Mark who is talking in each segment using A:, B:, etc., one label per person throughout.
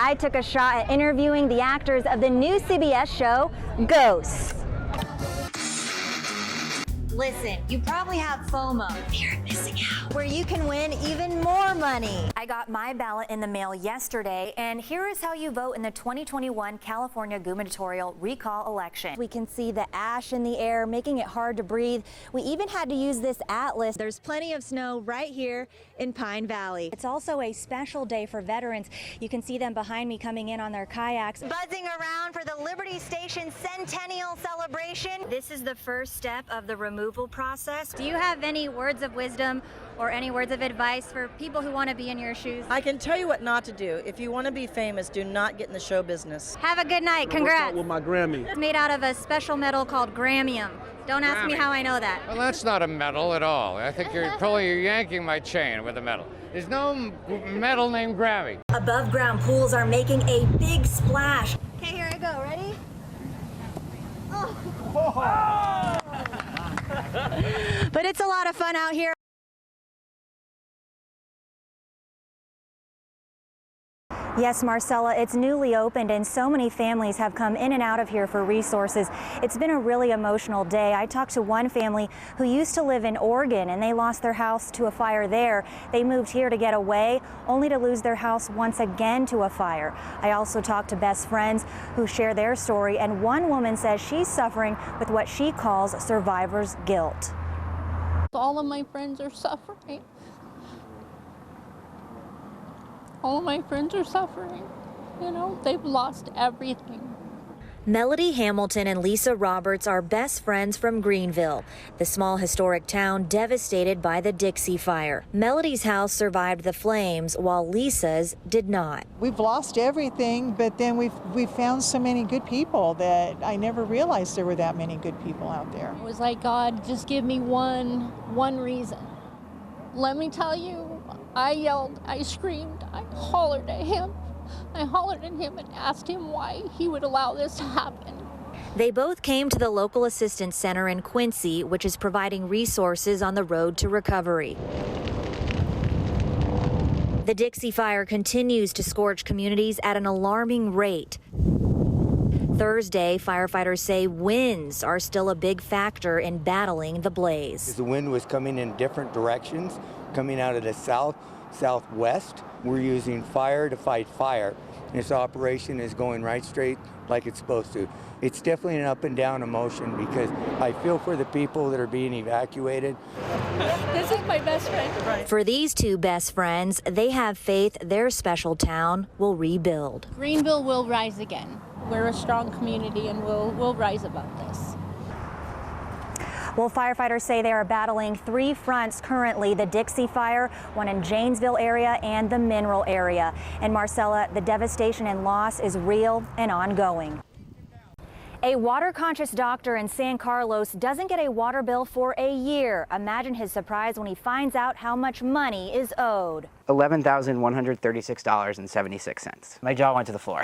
A: I took a shot at interviewing the actors of the new CBS show, Ghosts. Listen, you probably have FOMO, fear of missing out, where you can win even more money. I got my ballot in the mail yesterday, and here is how you vote in the 2021 California gubernatorial recall election. We can see the ash in the air, making it hard to breathe. We even had to use this atlas. There's plenty of snow right here in Pine Valley. It's also a special day for veterans. You can see them behind me coming in on their kayaks, buzzing around for the Liberty Station Centennial Celebration. This is the first step of the removal process. Do you have any words of wisdom or any words of advice for people who want to be in your shoes?
B: I can tell you what not to do. If you want to be famous, do not get in the show business.
A: Have a good night. Congrats.
C: With my Grammy.
A: It's made out of a special metal called Gramium. Don't ask me how I know that.
D: Well, that's not a metal at all. I think you're yanking my chain with a metal. There's no metal named Grammy.
A: Above ground pools are making a big splash. Okay, here I go. Ready? Oh. But it's a lot of fun out here. Yes, Marcella, it's newly opened and so many families have come in and out of here for resources. It's been a really emotional day. I talked to one family who used to live in Oregon and they lost their house to a fire there. They moved here to get away, only to lose their house once again to a fire. I also talked to best friends who share their story, and one woman says she's suffering with what she calls survivor's guilt.
E: All of my friends are suffering. All of my friends are suffering. You know, they've lost everything.
A: Melody Hamilton and Lisa Roberts are best friends from Greenville, the small historic town devastated by the Dixie Fire. Melody's house survived the flames, while Lisa's did not.
F: We've lost everything, but then we've found so many good people that I never realized there were that many good people out there.
E: It was like, God, just give me one reason. Let me tell you, I yelled, I screamed, I hollered at him. I hollered at him and asked him why he would allow this to happen.
A: They both came to the local assistance center in Quincy, which is providing resources on the road to recovery. The Dixie Fire continues to scorch communities at an alarming rate. Thursday, firefighters say winds are still a big factor in battling the blaze.
G: The wind was coming in different directions, coming out of the south, southwest. We're using fire to fight fire. This operation is going right straight like it's supposed to. It's definitely an up and down emotion because I feel for the people that are being evacuated.
E: This is my best friend.
A: For these two best friends, they have faith their special town will rebuild.
E: Greenville will rise again. We're a strong community and we'll rise above this.
A: Well, firefighters say they are battling three fronts currently: the Dixie Fire, one in Janesville area, and the Mineral area. And Marcella, the devastation and loss is real and ongoing. A water-conscious doctor in San Carlos doesn't get a water bill for a year. Imagine his surprise when he finds out how much money is owed.
H: $11,136.76. My jaw went to the floor.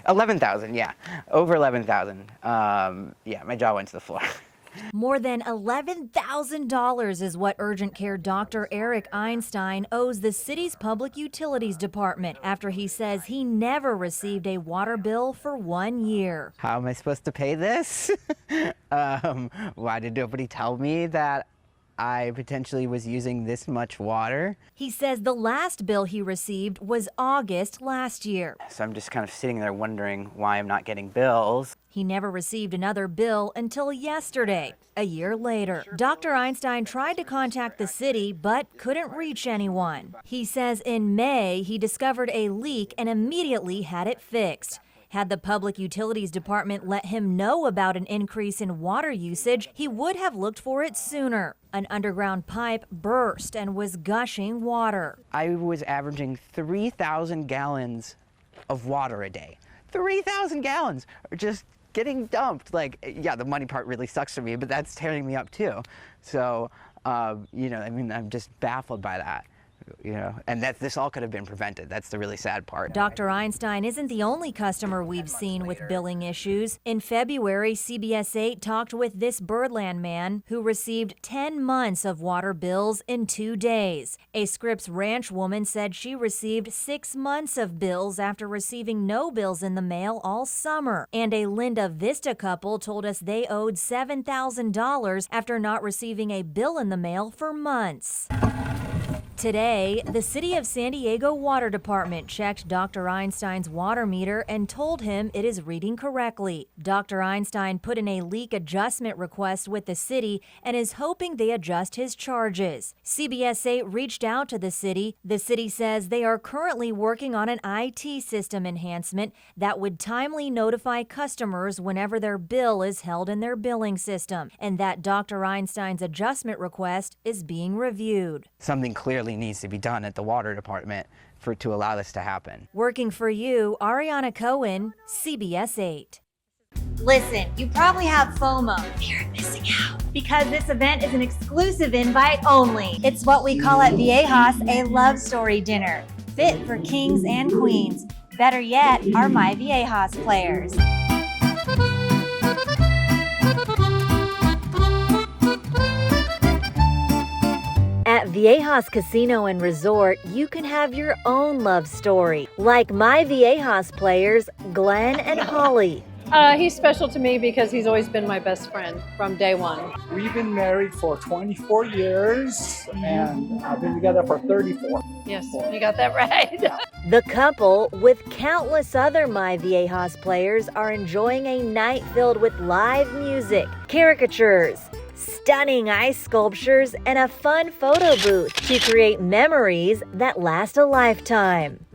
H: 11,000, yeah. Over 11,000. Yeah, my jaw went to the floor.
A: More than $11,000 is what urgent care doctor Eric Einstein owes the city's public utilities department after he says he never received a water bill for 1 year.
H: How am I supposed to pay this? Why did nobody tell me that I potentially was using this much water?
A: He says the last bill he received was August last year.
H: So I'm just kind of sitting there wondering why I'm not getting bills.
A: He never received another bill until yesterday, a year later. Dr. Einstein tried to contact the city but couldn't reach anyone. He says in May he discovered a leak and immediately had it fixed. Had the Public Utilities Department let him know about an increase in water usage, he would have looked for it sooner. An underground pipe burst and was gushing water.
H: I was averaging 3,000 gallons of water a day. 3,000 gallons are just getting dumped. Like, yeah, the money part really sucks for me, but that's tearing me up too. So, you know, I mean, I'm just baffled by that. you know, and that this all could have been prevented. That's the really sad part.
A: Dr. Einstein isn't the only customer we've seen with billing issues. In February, CBS 8 talked with this Birdland man who received 10 months of water bills in 2 days. A Scripps Ranch woman said she received 6 months of bills after receiving no bills in the mail all summer. And a Linda Vista couple told us they owed $7,000 after not receiving a bill in the mail for months. Today, the City of San Diego Water Department checked Dr. Einstein's water meter and told him it is reading correctly. Dr. Einstein put in a leak adjustment request with the city and is hoping they adjust his charges. CBS 8 reached out to the city. The city says they are currently working on an IT system enhancement that would timely notify customers whenever their bill is held in their billing system, and that Dr. Einstein's adjustment request is being reviewed.
H: Something clearly needs to be done at the water department to allow this to happen.
A: Working for you, Ariana Cohen, CBS 8. Listen, you probably have FOMO, fear of missing out, because this event is an exclusive invite only. It's what we call at Viejas a love story dinner, fit for kings and queens. Better yet, are my Viejas players. At Viejas Casino and Resort, you can have your own love story, like my Viejas players, Glenn and Holly.
C: He's special to me because he's always been my best friend from day one.
I: We've been married for 24 years and I've been together for 34.
C: Yes, you got that right.
A: The couple, with countless other My Viejas players, are enjoying a night filled with live music, caricatures, stunning ice sculptures, and a fun photo booth to create memories that last a lifetime.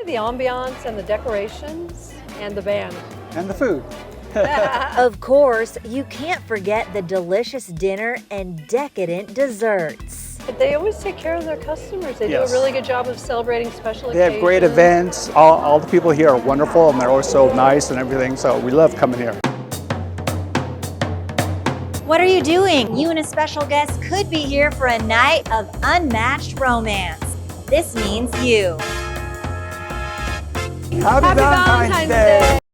C: The ambiance and the decorations and the band.
I: And the food.
A: Of course, you can't forget the delicious dinner and decadent desserts.
C: But they always take care of their customers. They
I: Yes.
C: do a really good job of celebrating special
I: They
C: occasions.
I: have great events. All the people here are wonderful and they're always so nice and everything. So we love coming here.
A: What are you doing? You and a special guest could be here for a night of unmatched romance. This means you.
I: Happy Valentine's Day.